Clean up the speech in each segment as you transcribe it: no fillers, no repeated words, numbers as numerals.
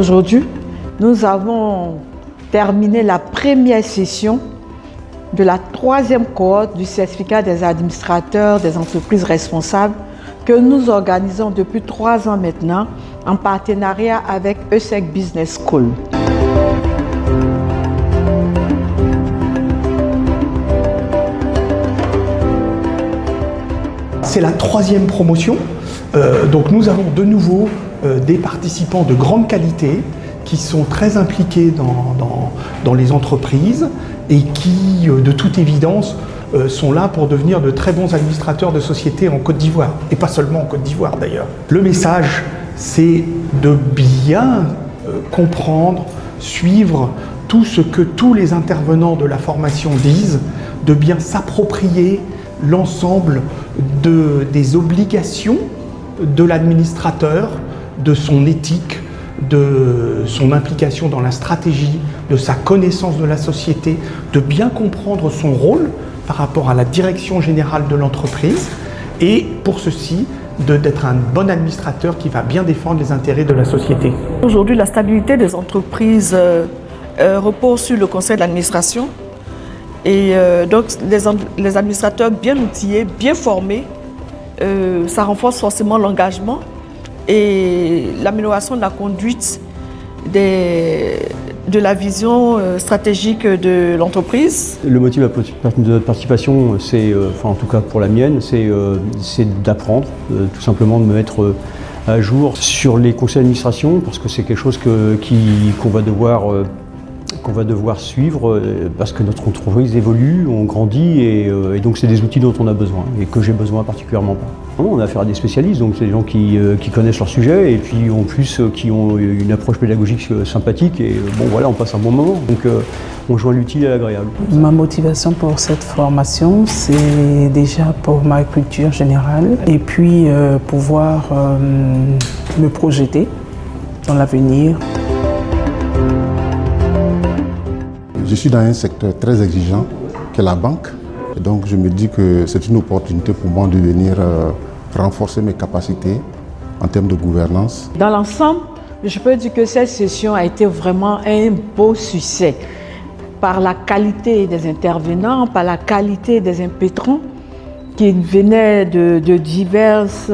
Aujourd'hui, nous avons terminé la première session de la 3e cohorte du certificat des administrateurs des entreprises responsables que nous organisons depuis 3 ans maintenant en partenariat avec ESSEC Business School. C'est la 3e promotion, donc nous avons de nouveau des participants de grande qualité qui sont très impliqués dans les entreprises et qui, de toute évidence, sont là pour devenir de très bons administrateurs de sociétés en Côte d'Ivoire, et pas seulement en Côte d'Ivoire d'ailleurs. Le message, c'est de bien comprendre, suivre tout ce que tous les intervenants de la formation disent, de bien s'approprier l'ensemble des obligations de l'administrateur, de son éthique, de son implication dans la stratégie, de sa connaissance de la société, de bien comprendre son rôle par rapport à la direction générale de l'entreprise et pour ceci d'être un bon administrateur qui va bien défendre les intérêts de la société. Aujourd'hui, la stabilité des entreprises repose sur le conseil d'administration et donc les administrateurs bien outillés, bien formés, ça renforce forcément l'engagement et l'amélioration de la conduite de la vision stratégique de l'entreprise. Le motif de notre participation, c'est, en tout cas pour la mienne, c'est d'apprendre, tout simplement de me mettre à jour sur les conseils d'administration, parce que c'est quelque chose qu'on va devoir suivre, parce que notre entreprise évolue, on grandit, et donc c'est des outils dont on a besoin, et que j'ai besoin particulièrement. On a affaire à des spécialistes, donc c'est des gens qui connaissent leur sujet, et puis en plus qui ont une approche pédagogique sympathique, et bon voilà, on passe un bon moment. Donc on joint l'utile et l'agréable. Ma motivation pour cette formation, c'est déjà pour ma culture générale, et puis pouvoir me projeter dans l'avenir. Je suis dans un secteur très exigeant, qui est la banque. Et donc je me dis que c'est une opportunité pour moi de venir renforcer mes capacités en termes de gouvernance. Dans l'ensemble, je peux dire que cette session a été vraiment un beau succès par la qualité des intervenants, par la qualité des impétrants qui venaient de diverses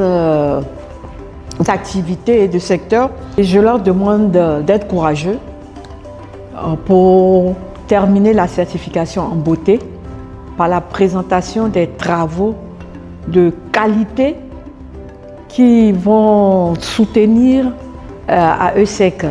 activités et de secteurs. Et je leur demande d'être courageux pour terminer la certification en beauté par la présentation des travaux de qualité qui vont soutenir à ESSEC.